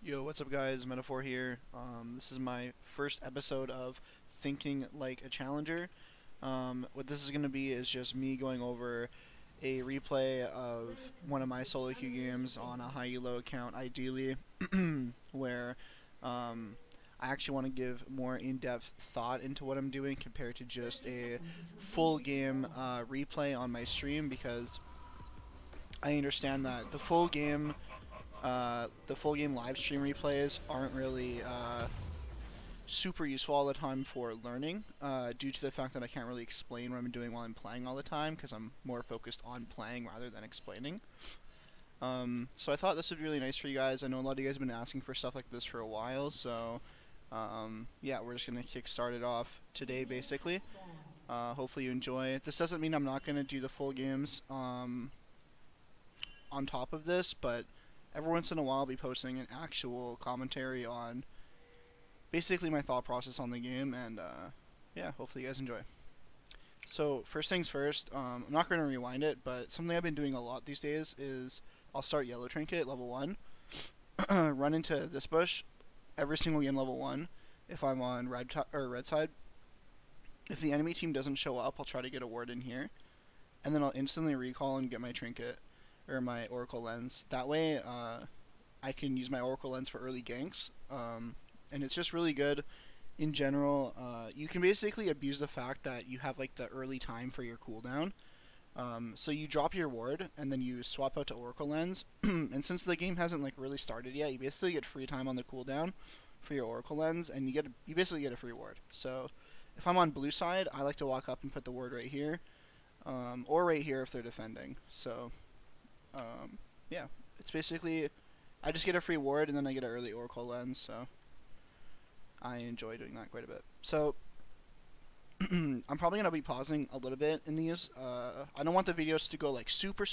Yo, what's up guys? Metaphor here. This is my first episode of Thinking Like a Challenger. What this is going to be is just me going over a replay of one of my solo queue games on a high elo account, ideally, where I actually want to give more in-depth thought into what I'm doing compared to just a full game replay on my stream, because I understand that the full game live stream replays aren't really super useful all the time for learning, due to the fact that I can't really explain what I'm doing while I'm playing all the time, because I'm more focused on playing rather than explaining. So I thought this would be really nice for you guys. I know a lot of you guys have been asking for stuff like this for a while, so yeah, we're just going to kick start it off today, basically. Hopefully you enjoy. This doesn't mean I'm not going to do the full games on top of this, but every once in a while I'll be posting an actual commentary on basically my thought process on the game, and yeah, hopefully you guys enjoy. So first things first, I'm not going to rewind it, but something I've been doing a lot these days is I'll start yellow trinket level 1, run into this bush every single game level 1 if I'm on red side. If the enemy team doesn't show up, I'll try to get a ward in here, and then I'll instantly recall and get my trinket or my Oracle Lens. That way I can use my Oracle Lens for early ganks, and it's just really good in general. You can basically abuse the fact that you have like the early time for your cooldown. So you drop your ward and then you swap out to Oracle Lens, and since the game hasn't like really started yet, you basically get free time on the cooldown for your Oracle Lens, and you basically get a free ward. So if I'm on blue side, I like to walk up and put the ward right here, or right here if they're defending. So yeah, it's basically, I just get a free ward and then I get an early Oracle Lens, so I enjoy doing that quite a bit. So I'm probably going to be pausing a little bit in these. I don't want the videos to go like super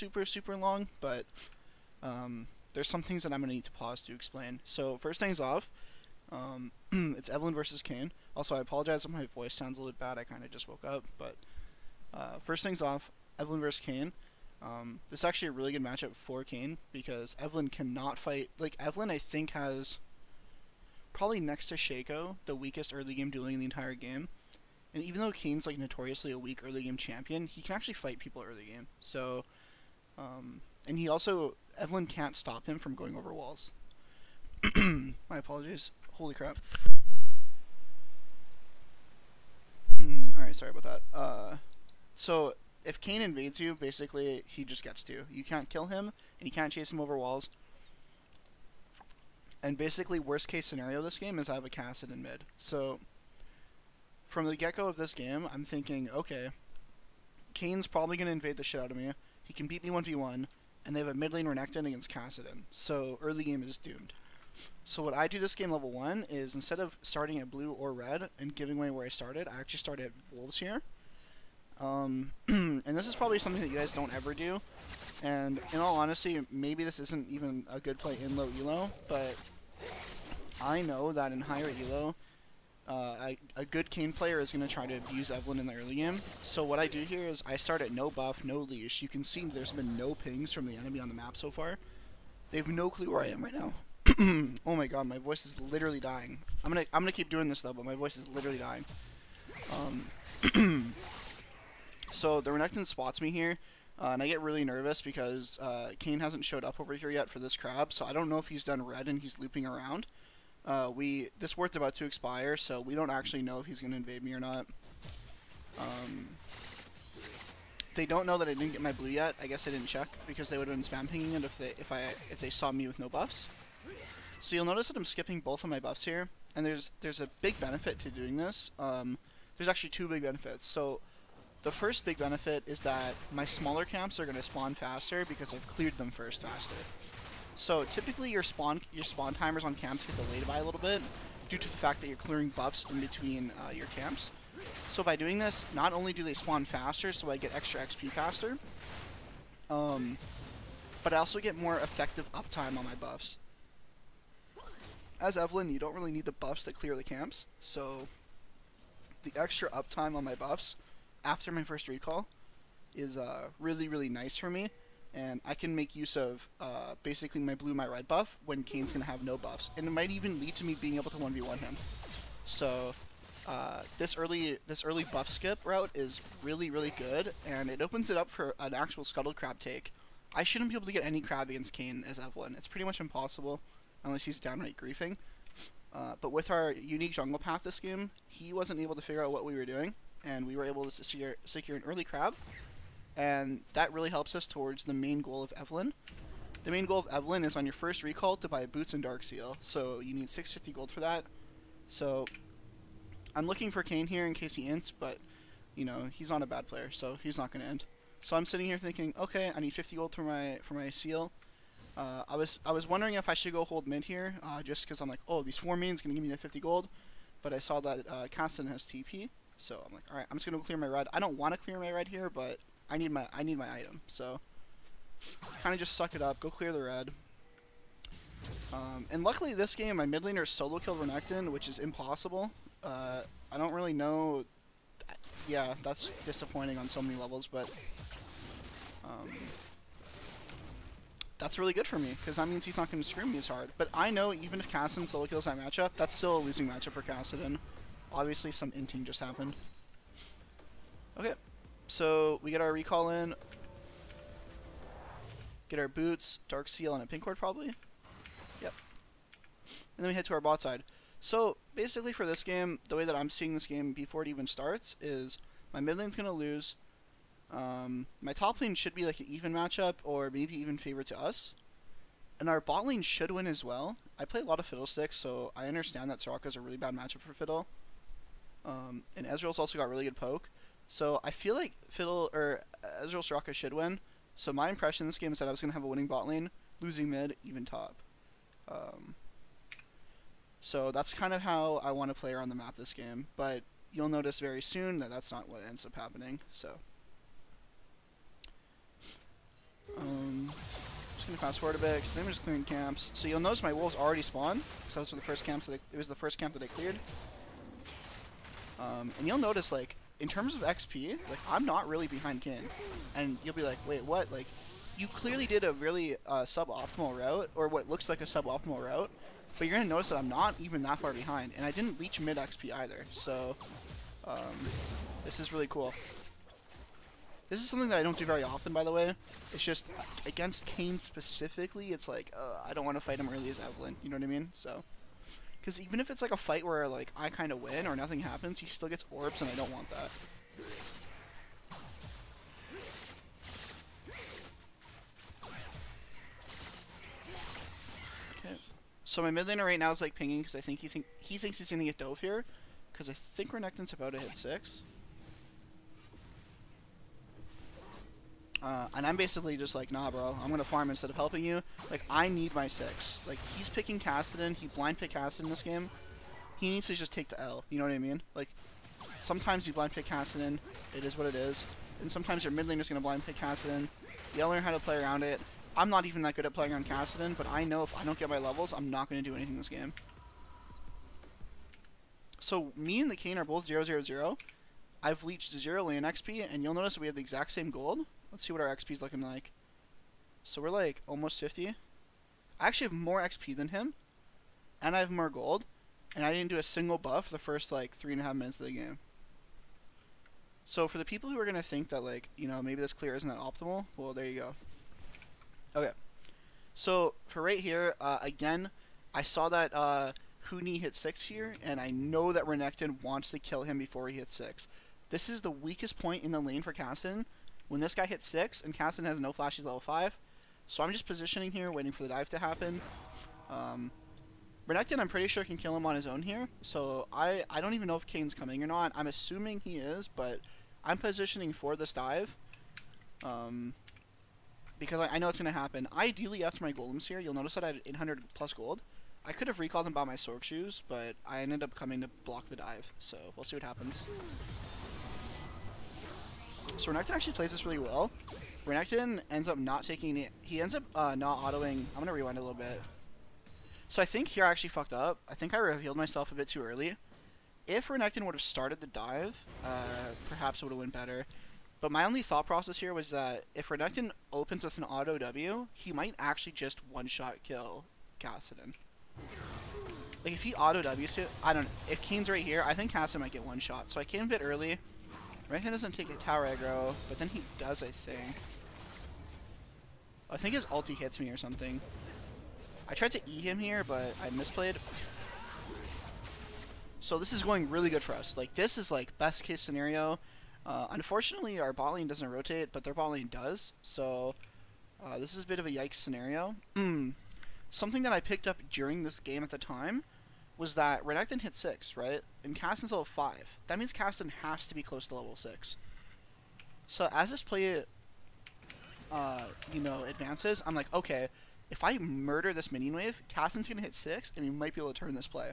long, but there's some things that I'm going to need to pause to explain. So first things off, it's Evelynn versus Kane. Also, I apologize if my voice sounds a little bit bad, I kind of just woke up, but first things off, Evelynn versus Kane. This is actually a really good matchup for Kane, because Evelynn cannot fight. Like, Evelynn, I think, has probably next to Shaco the weakest early game dueling in the entire game. And even though Kane's like notoriously a weak early game champion, he can actually fight people early game. So, and he also, Evelynn can't stop him from going over walls. My apologies. Holy crap. Alright, sorry about that. So if Kane invades you, basically he just gets to you. You can't kill him, and you can't chase him over walls. And basically, worst case scenario this game is I have a Cassid in mid. So from the get-go of this game, I'm thinking, okay, Kane's probably going to invade the shit out of me. He can beat me 1v1, and they have a mid lane Renekton against Cassidon. So early game is doomed. So what I do this game level 1 is, instead of starting at blue or red and giving away where I started, I actually start at wolves here. And this is probably something that you guys don't ever do, and in all honesty, maybe this isn't even a good play in low elo, but I know that in higher elo, a good Kane player is going to try to abuse Evelynn in the early game. So what I do here is I start at no buff, no leash. You can see there's been no pings from the enemy on the map so far. They have no clue where I am right now. Oh my god, my voice is literally dying. I'm gonna keep doing this though, but my voice is literally dying. So the Renekton spots me here, and I get really nervous because Kane hasn't showed up over here yet for this crab, so I don't know if he's done red and he's looping around. This ward's about to expire, so we don't actually know if he's going to invade me or not. They don't know that I didn't get my blue yet. I guess I didn't check, because they would have been spam pinging it if they saw me with no buffs. So you'll notice that I'm skipping both of my buffs here, and there's a big benefit to doing this. There's actually two big benefits. So the first big benefit is that my smaller camps are going to spawn faster because I've cleared them first faster. So typically your spawn timers on camps get delayed by a little bit due to the fact that you're clearing buffs in between your camps. So by doing this, not only do they spawn faster, so I get extra XP faster, but I also get more effective uptime on my buffs. As Evelynn, you don't really need the buffs to clear the camps, so the extra uptime on my buffs after my first recall is really nice for me, and I can make use of basically my blue, my red buff when Kane's gonna have no buffs, and it might even lead to me being able to 1v1 him. So this early buff skip route is really good, and it opens it up for an actual scuttle crab take. I shouldn't be able to get any crab against Kane as Evelynn. It's pretty much impossible unless he's downright griefing. But with our unique jungle path this game, he wasn't able to figure out what we were doing, and we were able to secure an early crab, and that really helps us towards the main goal of Evelynn. The main goal of Evelynn is on your first recall to buy boots and dark seal, so you need 650 gold for that. So I'm looking for Kane here in case he ints, but you know, he's not a bad player, so he's not going to end. So I'm sitting here thinking, okay, I need 50 gold for my seal. I was wondering if I should go hold mid here, just because I'm like, oh, these 4 minions going to give me the 50 gold, but I saw that Cassidy has TP, so I'm like, all right, I'm just going to clear my red. I don't want to clear my red here, but I need my item, so kind of just suck it up, go clear the red. And luckily this game, my mid laner solo killed Renekton, which is impossible. I don't really know. Yeah, that's disappointing on so many levels, but that's really good for me, because that means he's not going to screw me as hard. But I know even if Cassidy solo kills that matchup, that's still a losing matchup for Cassidy. Obviously some inting just happened. Okay, so we get our recall in, get our boots, dark seal, and a pink ward probably. Yep. And then we head to our bot side. So basically for this game, the way that I'm seeing this game before it even starts is my mid lane's going to lose. My top lane should be like an even matchup, or maybe even favorite to us. And our bot lane should win as well. I play a lot of Fiddlesticks, so I understand that Soraka's a really bad matchup for Fiddle. And Ezreal's also got really good poke. So I feel like Ezreal Soraka should win. So my impression in this game is that I was going to have a winning bot lane, losing mid, even top. So that's kind of how I want to play around the map this game. But you'll notice very soon that that's not what ends up happening. So just going to fast forward a bit, because then we're just clearing camps. So you'll notice my wolves already spawned, because those were the first camps that it was the first camp that I cleared. And you'll notice, like, in terms of XP, like, I'm not really behind Kin. And you'll be like, wait, what? Like, you clearly did a really suboptimal route, or what looks like a suboptimal route, but you're going to notice that I'm not even that far behind, and I didn't reach mid XP either, so this is really cool. This is something that I don't do very often, by the way. It's just, against Kane specifically, it's like, I don't want to fight him early as Evelynn, you know what I mean? So, because even if it's like a fight where like I kind of win or nothing happens, he still gets orbs, and I don't want that. Okay. So my mid laner right now is like pinging because I think he thinks he's gonna get dove here, because I think Renekton's about to hit 6. And I'm basically just like, nah, bro, I'm gonna farm instead of helping you. Like, I need my 6. Like, he's picking Cassidy, he blind picked Cassidy in this game. He needs to just take the L, you know what I mean? Like, sometimes you blind pick Cassidy, it is what it is. And sometimes your mid laner's gonna blind pick Cassidy. You gotta learn how to play around it. I'm not even that good at playing on Cassidy, but I know if I don't get my levels, I'm not gonna do anything in this game. So, me and the Kane are both 0-0-0. I've leached 0 lane XP, and you'll notice that we have the exact same gold. Let's see what our XP is looking like. So we're like almost 50. I actually have more XP than him, and I have more gold, and I didn't do a single buff the first like 3.5 minutes of the game. So for the people who are gonna think that, like, you know, maybe this clear isn't that optimal, well, there you go. Okay. So for right here, again, I saw that Huni hit 6 here, and I know that Renekton wants to kill him before he hits 6. This is the weakest point in the lane for Cassidy. When this guy hits 6, and Cassidy has no flash, he's level 5. So I'm just positioning here, waiting for the dive to happen. Renekton, I'm pretty sure, can kill him on his own here. So I don't even know if Kane's coming or not. I'm assuming he is, but I'm positioning for this dive. Because I know it's going to happen. Ideally, after my golems here, you'll notice that I had 800 plus gold. I could have recalled him by my Sork shoes, but I ended up coming to block the dive. So we'll see what happens. So Renekton actually plays this really well. Renekton ends up not taking it. He ends up not autoing. I'm going to rewind a little bit. So I think here I actually fucked up. I think I revealed myself a bit too early. If Renekton would have started the dive, perhaps it would have went better. But my only thought process here was that if Renekton opens with an auto W, he might actually just one-shot kill Kassadin. Like, if he auto W's it, I don't know. If Kane's right here, I think Kassadin might get one-shot. So I came a bit early. Renekton doesn't take a tower aggro, but then he does, I think. I think his ulti hits me or something. I tried to E him here, but I misplayed. So this is going really good for us. Like, this is like best case scenario. Unfortunately, our bot lane doesn't rotate, but their bot lane does. So this is a bit of a yikes scenario. Something that I picked up during this game at the time was that Renekton hit 6, right? And Kassadin's level 5. That means Kassadin has to be close to level 6. So as this play, you know, advances, I'm like, okay, if I murder this minion wave, Kassadin's going to hit 6, and we might be able to turn this play.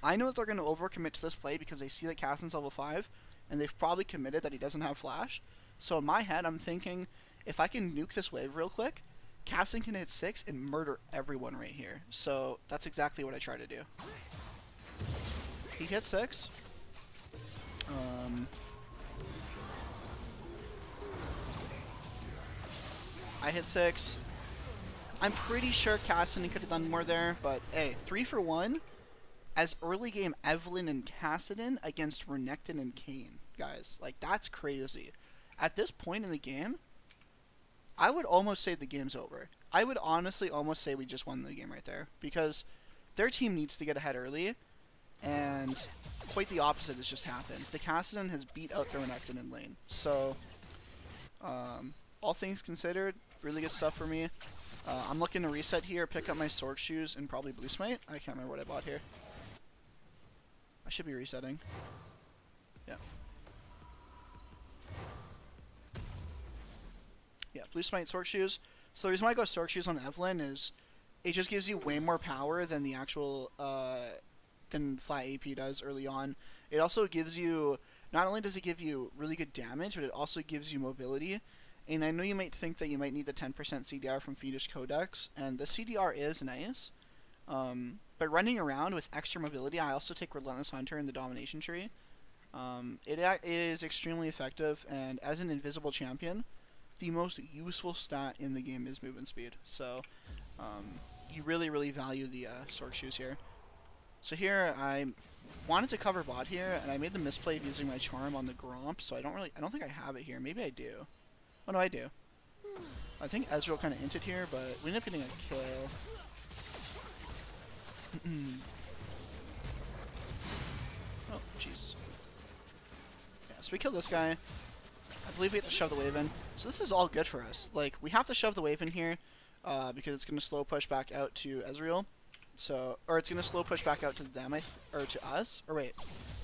I know that they're going to overcommit to this play because they see that Kassadin's level 5, and they've probably committed that he doesn't have flash. So in my head, I'm thinking, if I can nuke this wave real quick, Kassadin can hit 6 and murder everyone right here. So that's exactly what I try to do. He hit 6. I hit 6. I'm pretty sure Kassadin could have done more there, but hey, 3 for 1 as early game Evelynn and Kassadin against Renekton and Kane, guys. Like, that's crazy. At this point in the game, I would almost say the game's over. I would honestly almost say we just won the game right there, because their team needs to get ahead early, and quite the opposite has just happened. The Kassadin has beat out the Renekton in lane. So, all things considered, really good stuff for me. I'm looking to reset here, pick up my Sword Shoes, and probably Blue Smite. I can't remember what I bought here. I should be resetting. Yeah. Yeah, Blue Smite, Sword Shoes. So the reason why I go Sword Shoes on Evelynn is it just gives you way more power than the actual, than flat AP does early on. It also gives you, not only does it give you really good damage, but it also gives you mobility. And I know you might think that you might need the 10% CDR from Fiendish Codex, and the CDR is nice. But running around with extra mobility, I also take Relentless Hunter in the Domination Tree. It is extremely effective, and as an invisible champion, the most useful stat in the game is movement speed. So, you really, really value the Sword Shoes here. So here, I wanted to cover bot here, and I made the misplay of using my charm on the Gromp, so I don't think I have it here. Maybe I do. Oh no, I do. I think Ezreal kind of inted here, but we ended up getting a kill. Oh, Jesus. Yeah, so we killed this guy. I believe we have to shove the wave in. So this is all good for us. Like, we have to shove the wave in here, because it's going to slow push back out to Ezreal. So, or it's going to slow push back out to them, or to us. Or wait,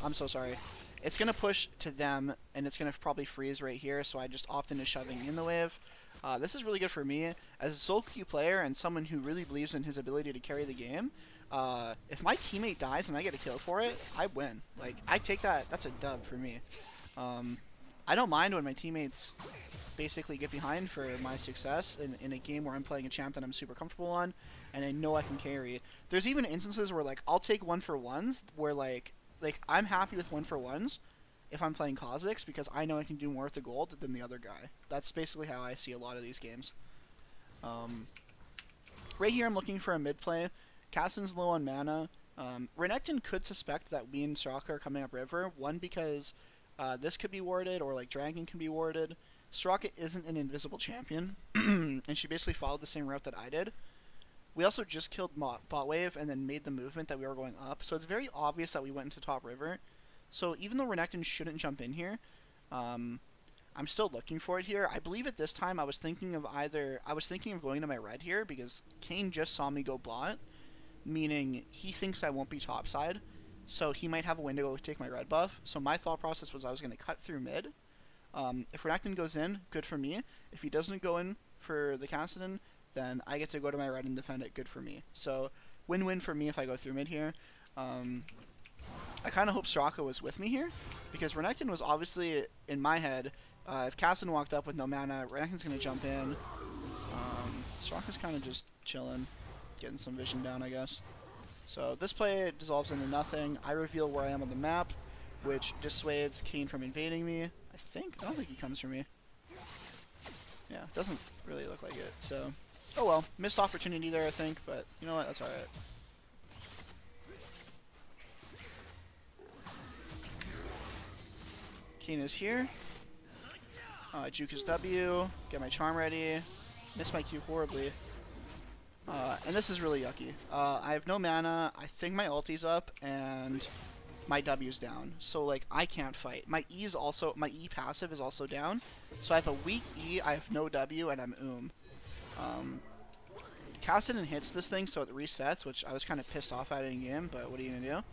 I'm so sorry. It's going to push to them, and it's going to probably freeze right here, so I just opt into shoving in the wave. This is really good for me. As a solo queue player and someone who really believes in his ability to carry the game, if my teammate dies and I get a kill for it, I win. Like, I take that. That's a dub for me. I don't mind when my teammates basically get behind for my success in a game where I'm playing a champ that I'm super comfortable on, and I know I can carry. There's even instances where, like, I'll take 1-for-1s where, like I'm happy with 1-for-1s if I'm playing Kha'Zix, because I know I can do more with the gold than the other guy. That's basically how I see a lot of these games. Right here I'm looking for a mid play. Kassadin's low on mana. Renekton could suspect that we and Straka are coming up river. One, because this could be warded, or like Dragon can be warded. Straka isn't an invisible champion, and she basically followed the same route that I did. We also just killed bot wave and then made the movement that we were going up, so it's very obvious that we went into top river. So even though Renekton shouldn't jump in here, I'm still looking for it here. I believe at this time I was thinking of going to my red here, because Kane just saw me go bot, meaning he thinks I won't be topside, so he might have a window to take my red buff. So my thought process was I was going to cut through mid. If Renekton goes in, good for me. If he doesn't go in for the Kassadin, then I get to go to my red and defend it, good for me. So, win-win for me if I go through mid here. I kind of hope Straka was with me here, because Renekton was obviously, in my head, if Kassadin walked up with no mana, Renekton's going to jump in. Straka's kind of just chilling, getting some vision down, I guess. So, this play dissolves into nothing. I reveal where I am on the map, which dissuades Kane from invading me. I don't think he comes for me. Yeah, doesn't really look like it, so... Oh well, missed opportunity there, I think, but you know what, that's alright. Kina's here. Juke his W, get my charm ready. Missed my Q horribly. And this is really yucky. I have no mana, I think my ulti's up, and my W's down. So, like, I can't fight. My E passive is also down. So I have a weak E, I have no W, and I'm Kassadin hits this thing, so it resets, which I was kind of pissed off at in game, but what are you gonna do?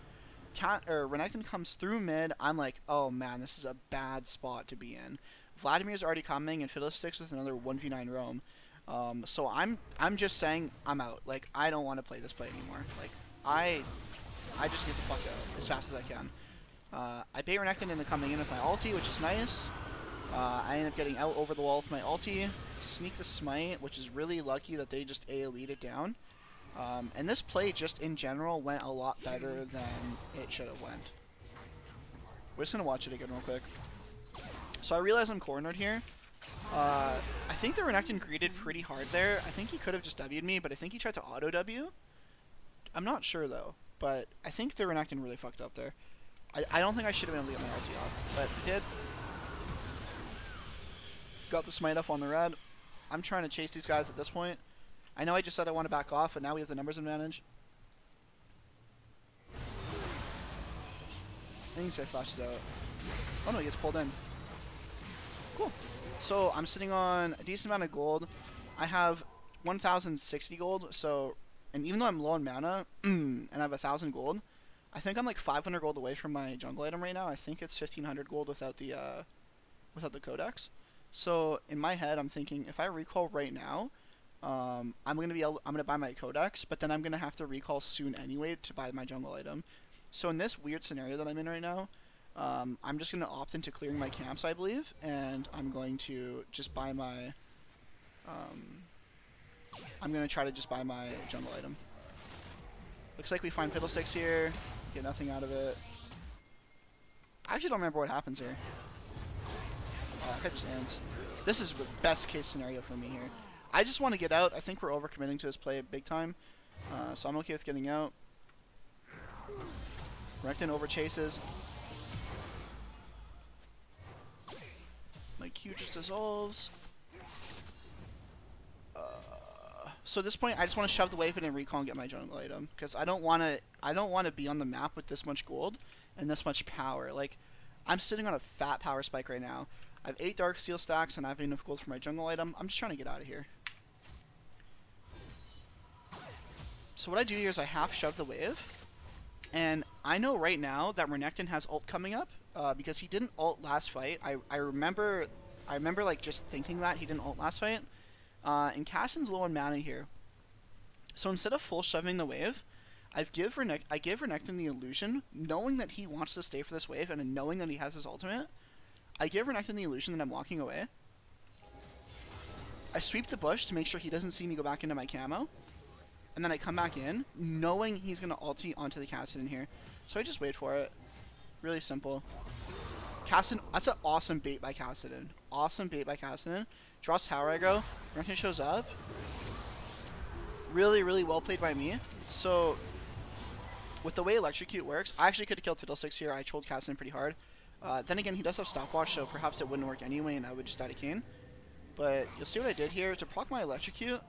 Renekton comes through mid, I'm like, oh man, this is a bad spot to be in. Vladimir's already coming, and Fiddlesticks with another 1v9 roam. So I'm just saying, I'm out. Like, I don't want to play this play anymore. Like, I just get the fuck out as fast as I can. I bait Renekton into coming in with my ulti, which is nice. I end up getting out over the wall with my ulti. Sneak the smite, which is really lucky that they just AoE'd it down. And this play, just in general, went a lot better than it should have went. We're just going to watch it again real quick. So I realize I'm cornered here. I think the Renekton greeted pretty hard there. I think he could have just W'd me, but I think he tried to auto-W. I'm not sure, though. But I think the Renekton really fucked up there. I don't think I should have been able to get my ulti off, but he did. Got the smite off on the red. I'm trying to chase these guys at this point. I know I just said I want to back off, but now we have the numbers advantage. I think he flashes out. Oh no, he gets pulled in. Cool. So I'm sitting on a decent amount of gold. I have 1,060 gold, so, and even though I'm low on mana, and I have 1,000 gold, I think I'm like 500 gold away from my jungle item right now. I think it's 1,500 gold without the codex. So in my head, I'm thinking if I recall right now, I'm gonna buy my codex, but then I'm gonna have to recall soon anyway to buy my jungle item. So in this weird scenario that I'm in right now, I'm just gonna opt into clearing my camps, I believe, and I'm going to just buy my. I'm gonna try to just buy my jungle item. Looks like we find Fiddlesticks here. Get nothing out of it. I actually don't remember what happens here. That just ends. This is the best case scenario for me here. I just want to get out. I think we're overcommitting to this play big time. So I'm okay with getting out. Renekton over chases. My Q just dissolves. So at this point, I just want to shove the wave in and recall and get my jungle item, because I don't want to be on the map with this much gold and this much power. Like, I'm sitting on a fat power spike right now. I have 8 Dark Steel stacks and I have enough gold for my jungle item. I'm just trying to get out of here. So what I do here is I half shove the wave, and I know right now that Renekton has ult coming up because he didn't ult last fight. I remember like just thinking that he didn't ult last fight. And Kassadin's low on mana here. So instead of full shoving the wave, I give Renekton the illusion, knowing that he wants to stay for this wave and knowing that he has his ultimate, I give Renekton the illusion that I'm walking away. I sweep the bush to make sure he doesn't see me go back into my camo. And then I come back in, knowing he's going to ulti onto the Kassadin here. So I just wait for it. Really simple. Kassadin, that's an awesome bait by Kassadin. Awesome bait by Kassadin. Draws tower aggro. Renekton shows up. Really, really well played by me. So, with the way Electrocute works, I actually could have killed Fiddlesticks here. I trolled Kassadin pretty hard. Then again, he does have Stopwatch, so perhaps it wouldn't work anyway, and I would just die to Kane. But you'll see what I did here. To proc my Electrocute,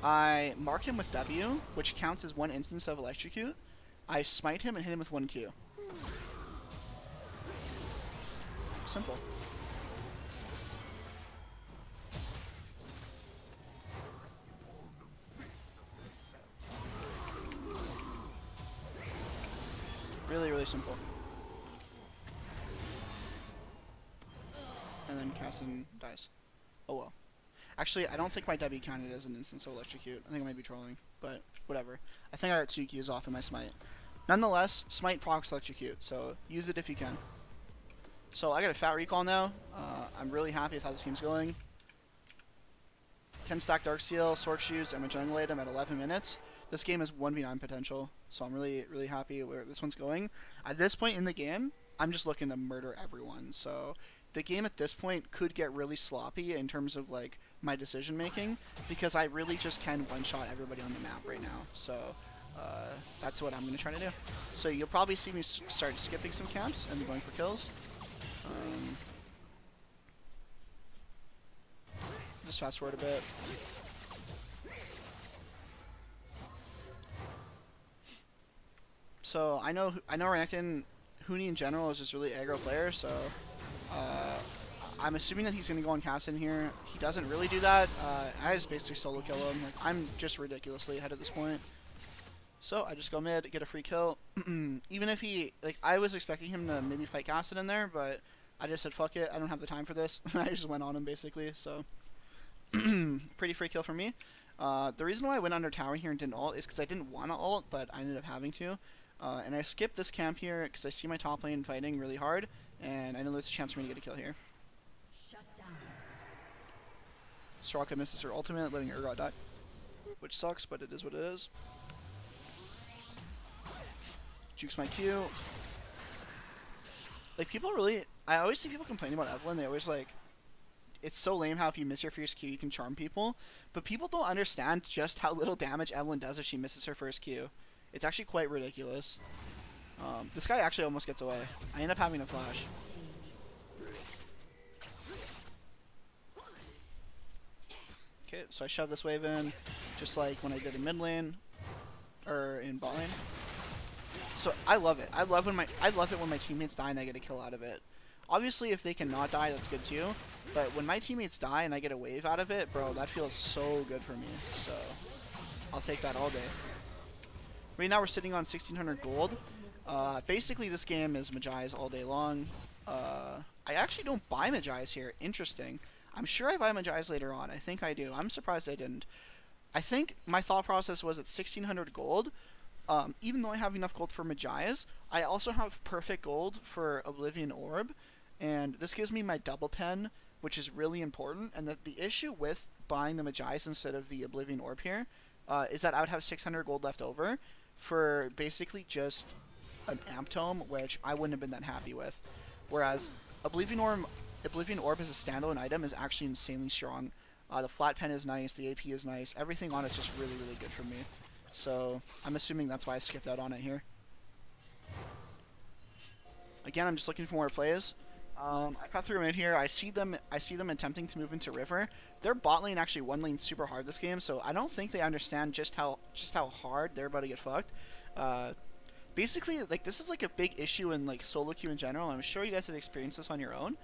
I mark him with W, which counts as one instance of Electrocute. I smite him and hit him with 1 Q. Simple. Really, really simple. And then Kassadin dies. Oh well. Actually, I don't think my W counted as an instance of Electrocute. I think I might be trolling, but whatever. I think I got 2 Qs off in my smite. Nonetheless, smite procs Electrocute, so use it if you can. So I got a fat recall now. I'm really happy with how this game's going. 10 stack Darksteel, Sword Shoes, and a jungle item at 11 minutes. This game has 1v9 potential, so I'm really, really happy where this one's going. At this point in the game, I'm just looking to murder everyone. So the game at this point could get really sloppy in terms of like my decision making, because I really just can one-shot everybody on the map right now. So that's what I'm going to try to do. So you'll probably see me start skipping some camps and going for kills. Just fast forward a bit. So I know Renekton, Huni in general is just really aggro player, so I'm assuming that he's going to go on cast in here. He doesn't really do that. I just basically solo kill him. Like, I'm just ridiculously ahead at this point. So I just go mid, get a free kill. Even if he, like, I was expecting him to maybe fight Cassid in there, but I just said fuck it, I don't have the time for this. I just went on him basically, so pretty free kill for me. The reason why I went under tower here and didn't ult is because I didn't want to ult, but I ended up having to. And I skipped this camp here because I see my top lane fighting really hard, and I know there's a chance for me to get a kill here. Soraka misses her ultimate, letting Urgot die, which sucks, but it is what it is. Jukes my Q. Like, people really, I always see people complaining about Evelynn. They always like, it's so lame how if you miss your first Q you can charm people, but people don't understand just how little damage Evelynn does if she misses her first Q. It's actually quite ridiculous. This guy actually almost gets away. I end up having a flash. Okay, so I shove this wave in, just like when I did in mid lane, or in bot lane. So I love it. I love it when my teammates die and I get a kill out of it. Obviously, if they cannot die, that's good too. But when my teammates die and I get a wave out of it, bro, that feels so good for me. So I'll take that all day. Right now we're sitting on 1,600 gold. Basically, this game is Magi's all day long. I actually don't buy Magi's here. Interesting. I'm sure I buy Magi's later on. I think I do. I'm surprised I didn't. I think my thought process was at 1,600 gold. Even though I have enough gold for Magi's, I also have perfect gold for Oblivion Orb. And this gives me my double pen, which is really important. And the issue with buying the Magi's instead of the Oblivion Orb here is that I would have 600 gold left over for basically just an Amp Tome, which I wouldn't have been that happy with. Whereas Oblivion Orb as a standalone item is actually insanely strong. The flat pen is nice, the AP is nice, everything on it's just really, really good for me. So I'm assuming that's why I skipped out on it here. Again, I'm just looking for more plays. I cut through mid here. I see them attempting to move into river. Their bot lane actually one lane super hard this game, so I don't think they understand just how hard they're about to get fucked. Basically, like, this is like a big issue in like solo queue in general, and I'm sure you guys have experienced this on your own.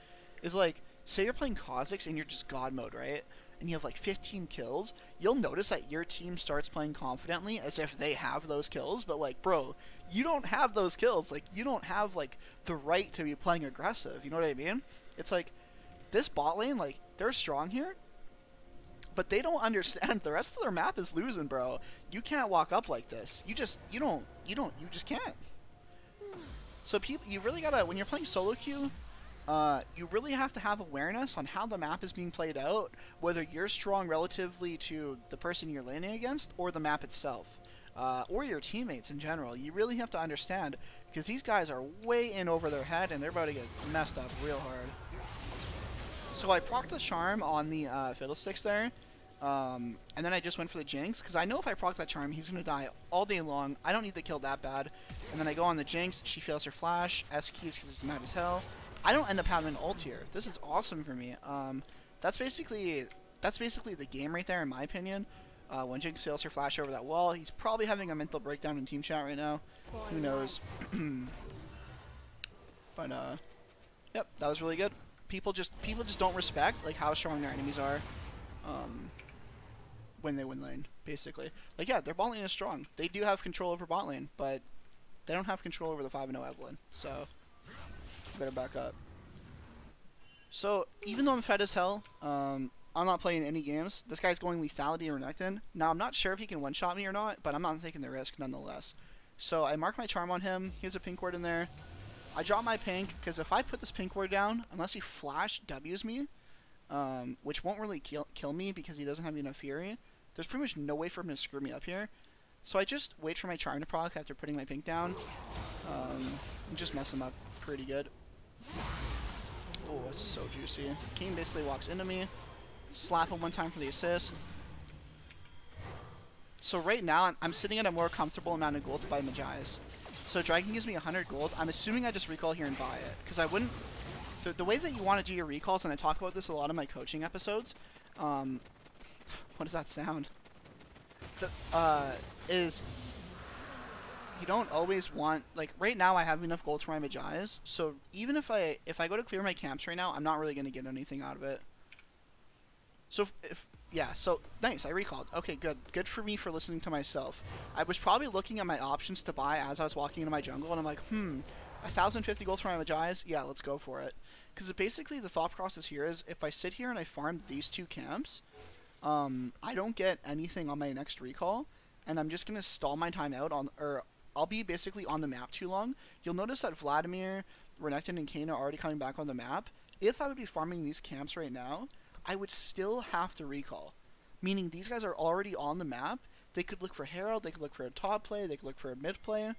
Is like, say you're playing Kha'Zix and you're just God mode, right? And you have like 15 kills, you'll notice that your team starts playing confidently as if they have those kills, but like, bro, you don't have those kills. Like, you don't have like the right to be playing aggressive, you know what I mean? It's like, this bot lane, like, they're strong here, but they don't understand the rest of their map is losing, bro. You can't walk up like this. You just can't. So people, you really gotta, when you're playing solo queue, you really have to have awareness on how the map is being played out, whether you're strong relatively to the person you're laning against, or the map itself, or your teammates in general. You really have to understand, because these guys are way in over their head, and they're about to get messed up real hard. So I procced the charm on the Fiddlesticks there, and then I just went for the Jinx, because I know if I proc that charm, he's going to die all day long. I don't need the kill that bad. And then I go on the Jinx, she fails her flash, S keys because it's mad as hell. I don't end up having an ult here. This is awesome for me. That's basically the game right there, in my opinion. When Jinx fails her flash over that wall, he's probably having a mental breakdown in team chat right now. Who knows? But yep, that was really good. People just don't respect like how strong their enemies are when they win lane, basically. Like, yeah, their bot lane is strong. They do have control over bot lane, but they don't have control over the 5-0 Evelynn. So better back up. So even though I'm fed as hell, I'm not playing any games. This guy's going lethality or Renekton. Now I'm not sure if he can one-shot me or not, but I'm not taking the risk nonetheless. So I mark my charm on him. He has a pink ward in there. I drop my pink because if I put this pink ward down, unless he flash W's me, which won't really kill me because he doesn't have enough fury, there's pretty much no way for him to screw me up here. So I just wait for my charm to proc after putting my pink down, and just mess him up pretty good. Oh, it's so juicy. King basically walks into me. Slap him one time for the assist. So right now, I'm sitting at a more comfortable amount of gold to buy Magi's. So Dragon gives me 100 gold. I'm assuming I just recall here and buy it. Because I wouldn't... The way that you want to do your recalls, and I talk about this a lot in my coaching episodes, what does that sound? Is you don't always want... Like, right now I have enough gold for my Magi's, so even if I go to clear my camps right now, I'm not really going to get anything out of it. So yeah, so nice, I recalled. Okay, good. Good for me for listening to myself. I was probably looking at my options to buy as I was walking into my jungle, and I'm like, 1,050 gold for my Magi's? Yeah, let's go for it. Because basically the thought process here is, if I sit here and I farm these two camps, I don't get anything on my next recall, and I'm just going to stall my time out on, or I'll be basically on the map too long. You'll notice that Vladimir, Renekton, and Kane are already coming back on the map. If I would be farming these camps right now, I would still have to recall. Meaning these guys are already on the map. They could look for Herald, they could look for a top play, they could look for a mid play.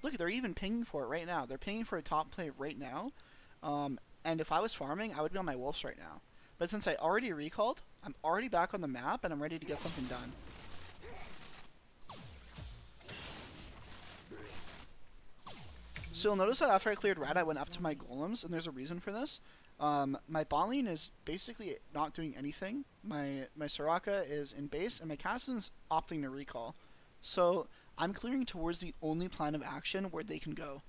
Look, they're even pinging for it right now. They're pinging for a top play right now. And if I was farming, I would be on my wolves right now. But since I already recalled, I'm already back on the map and I'm ready to get something done. So you'll notice that after I cleared red, I went up to my golems, and there's a reason for this. My bot lane is basically not doing anything. My Soraka is in base, and my Kassadin's opting to recall. So I'm clearing towards the only plan of action where they can go.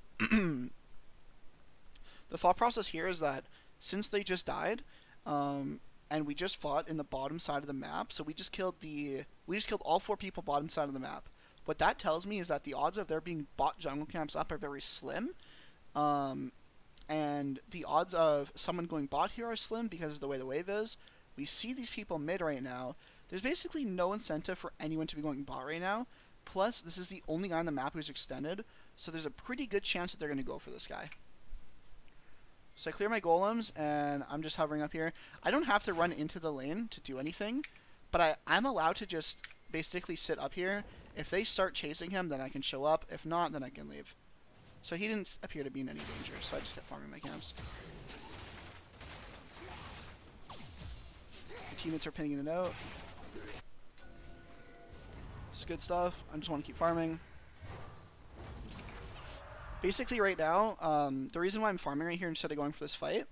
The thought process here is that since they just died, and we just fought in the bottom side of the map, so we just killed all 4 people bottom side of the map. What that tells me is that the odds of there being bot jungle camps up are very slim. And the odds of someone going bot here are slim because of the way the wave is. We see these people mid right now. There's basically no incentive for anyone to be going bot right now. Plus, this is the only guy on the map who's extended, so there's a pretty good chance that they're going to go for this guy. So I clear my golems, and I'm just hovering up here. I don't have to run into the lane to do anything, but I'm allowed to just basically sit up here. If they start chasing him, then I can show up. If not, then I can leave. So he didn't appear to be in any danger, so I just kept farming my camps. My teammates are pinging it out. It's good stuff. I just want to keep farming. Basically right now, the reason why I'm farming right here instead of going for this fight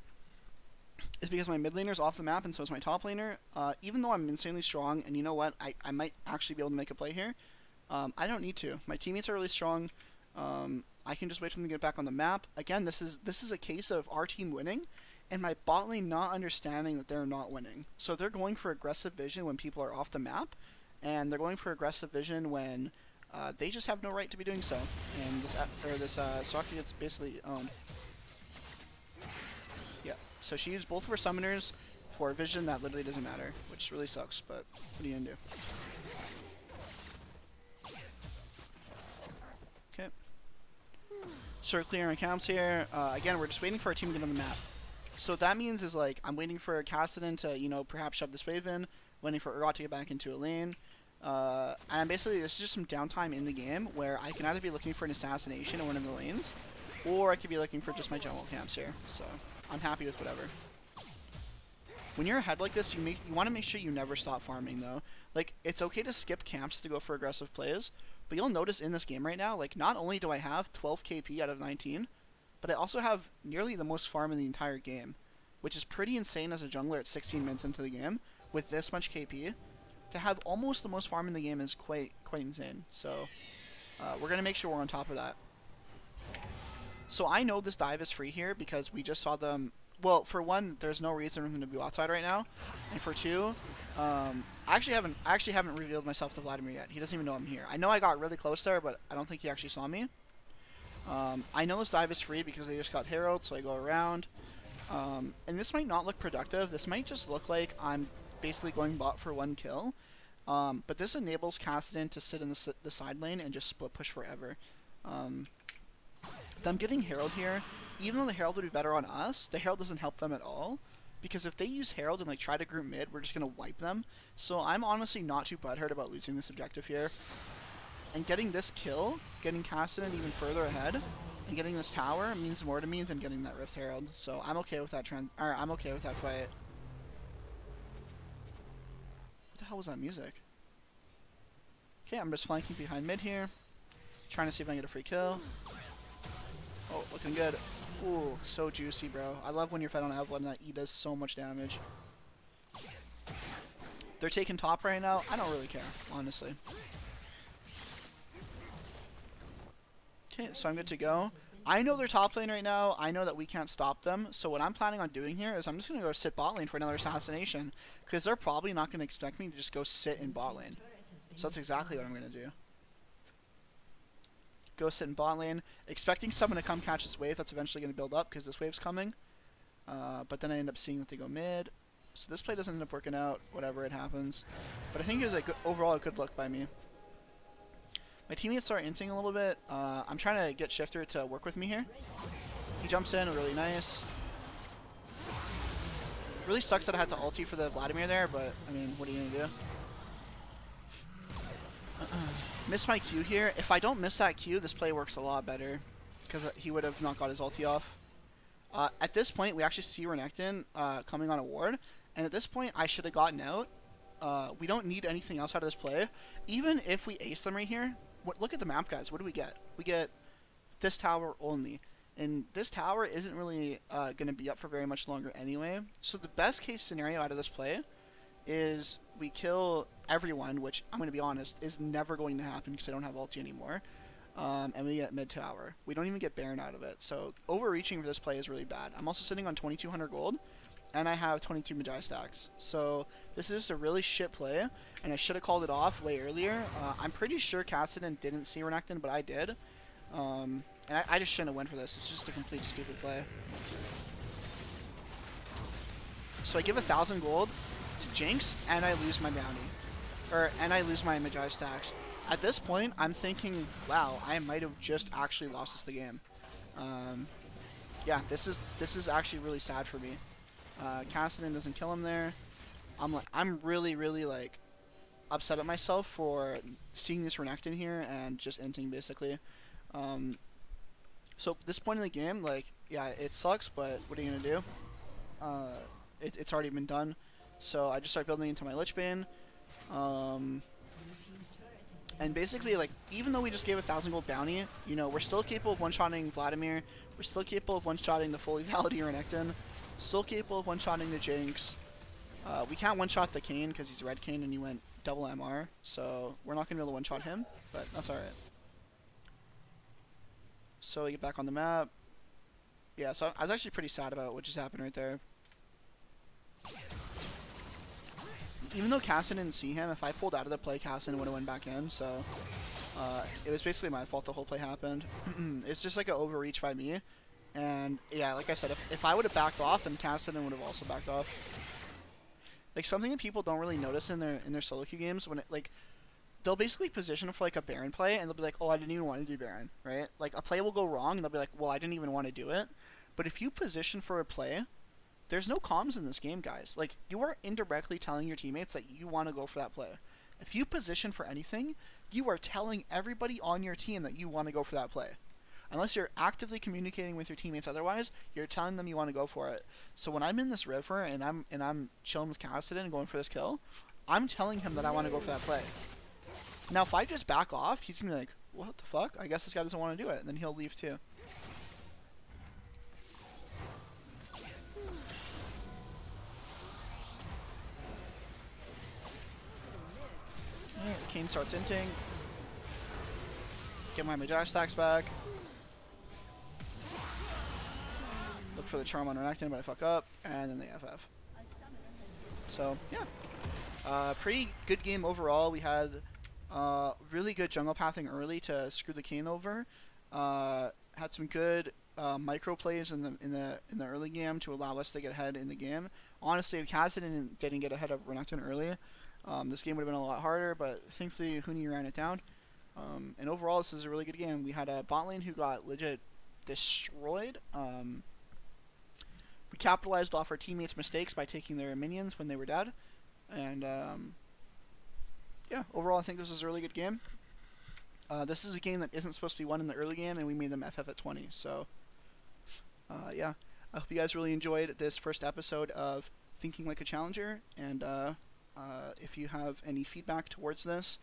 is because my mid laner is off the map and so is my top laner. Even though I'm insanely strong, and you know what, I might actually be able to make a play here, I don't need to. My teammates are really strong. I can just wait for them to get back on the map. Again, this is a case of our team winning, and my bot lane not understanding that they're not winning. So they're going for aggressive vision when people are off the map, and they're going for aggressive vision when they just have no right to be doing so. And this Soraka gets basically owned. Yeah, so she used both of her summoners for vision that literally doesn't matter, which really sucks, but what are you gonna do? Okay. Start clearing accounts here. Again, we're just waiting for our team to get on the map. So what that means is, like, I'm waiting for Kassadin to, you know, perhaps shove this wave in, waiting for Urgot to get back into a lane. And basically, this is just some downtime in the game where I can either be looking for an assassination in one of the lanes, or I could be looking for just my jungle camps here. So I'm happy with whatever. When you're ahead like this, you want to make sure you never stop farming, though. Like, it's okay to skip camps to go for aggressive plays, but you'll notice in this game right now, like, not only do I have 12 KP out of 19, but I also have nearly the most farm in the entire game, which is pretty insane as a jungler at 16 minutes into the game with this much KP. To have almost the most farm in the game is quite insane. So we're going to make sure we're on top of that. So I know this dive is free here because we just saw them. Well, for one, there's no reason for them to be outside right now, and for two, I actually haven't revealed myself to Vladimir yet. He doesn't even know I'm here. I know I got really close there, but I don't think he actually saw me. I know this dive is free because they just got Herald, so I go around. And this might not look productive. This might just look like I'm basically going bot for one kill. But this enables Kassadin to sit in the side lane and just split push forever. Them getting Herald here, even though the Herald would be better on us, the Herald doesn't help them at all. Because if they use Herald and like try to group mid, we're just going to wipe them. So I'm honestly not too butthurt about losing this objective here. And getting this kill, getting Kassadin even further ahead, and getting this tower means more to me than getting that Rift Herald. So I'm okay with that I'm okay with that fight. What the hell was that music? Okay, I'm just flanking behind mid here, trying to see if I can get a free kill. Oh, looking good. Ooh, so juicy, bro. I love when you're fed on Evelynn and that E does so much damage. They're taking top right now. I don't really care, honestly. Okay, so I'm good to go. I know they're top lane right now. I know that we can't stop them. So what I'm planning on doing here is I'm just going to go sit bot lane for another assassination. Because they're probably not going to expect me to just go sit in bot lane. So that's exactly what I'm going to do. Go sit in bot lane, expecting someone to come catch this wave that's eventually going to build up because this wave's coming. But then I end up seeing that they go mid. So this play doesn't end up working out, whatever it happens. But I think it was overall a good look by me. My teammates start inting a little bit. I'm trying to get Shifter to work with me here. He jumps in, really nice. Really sucks that I had to ulti for the Vladimir there, but I mean, what are you going to do? Miss my Q here. If I don't miss that Q, this play works a lot better because he would have not got his ulti off. At this point, we actually see Renekton coming on a ward, and at this point, I should have gotten out. We don't need anything else out of this play. Even if we ace them right here, look at the map, guys. What do we get? We get this tower only, and this tower isn't really going to be up for very much longer anyway. So the best case scenario out of this play is we kill everyone, which I'm going to be honest is never going to happen because I don't have ulti anymore. And we get mid tower. We don't even get Baron out of it. So overreaching for this play is really bad. I'm also sitting on 2,200 gold, and I have 22 Magi stacks. So this is just a really shit play, and I should have called it off way earlier. I'm pretty sure Kassadin didn't see Renekton, but I did. And I just shouldn't have went for this. It's just a complete stupid play. So I give 1,000 gold to Jinx, and I lose my bounty. And I lose my Magi stacks. At this point, I'm thinking, wow, I might have just actually lost this the game. Yeah, this is actually really sad for me. Kassadin doesn't kill him there. I'm really like upset at myself for seeing this Renekton here and just inting basically. So at this point in the game, like, yeah, it sucks, but what are you gonna do? It's already been done. So I just start building into my Lich Bane. And basically, like, even though we just gave 1,000 gold bounty, you know, we're still capable of one-shotting Vladimir. We're still capable of one-shotting the full lethality Renekton. Still capable of one-shotting the Jinx. We can't one-shot the Kayn because he's red Kayn and he went double MR. So we're not going to be able to one-shot him, but that's alright. So we get back on the map. Yeah, so I was actually pretty sad about what just happened right there. Even though Kassadin didn't see him, if I pulled out of the play, Kassadin would have went back in, so it was basically my fault the whole play happened. It's just like an overreach by me, and yeah, like I said, if I would have backed off, then Kassadin would have also backed off. Like, something that people don't really notice in their solo queue games, when they'll basically position for like a Baron play, and they'll be like, oh, I didn't even want to do Baron, right? Like, a play will go wrong, and they'll be like, well, I didn't even want to do it. But if you position for a play, there's no comms in this game, guys. Like, you are indirectly telling your teammates that you want to go for that play. If you position for anything, you are telling everybody on your team that you want to go for that play. Unless you're actively communicating with your teammates otherwise, you're telling them you want to go for it. So when I'm in this river and I'm chilling with Kassadin and going for this kill, I'm telling him that I want to go for that play. Now, if I just back off, he's going to be like, what the fuck? I guess this guy doesn't want to do it. And then he'll leave too. Kayn starts inting. Get my Magi stacks back. Look for the charm on Renekton, but I fuck up. And then they FF. So, yeah. Pretty good game overall. We had really good jungle pathing early to screw the Kayn over. Had some good micro plays in the early game to allow us to get ahead in the game. Honestly, if Kassadin didn't get ahead of Renekton early, this game would have been a lot harder, but thankfully Huni ran it down. And overall, this is a really good game. We had a bot lane who got legit destroyed. We capitalized off our teammates' mistakes by taking their minions when they were dead. And yeah, overall, I think this is a really good game. This is a game that isn't supposed to be won in the early game, and we made them FF at 20. So, yeah. I hope you guys really enjoyed this first episode of Thinking Like a Challenger, and if you have any feedback towards this,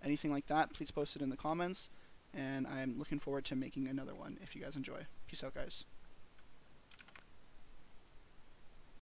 anything like that, please post it in the comments, and I'm looking forward to making another one if you guys enjoy. Peace out, guys.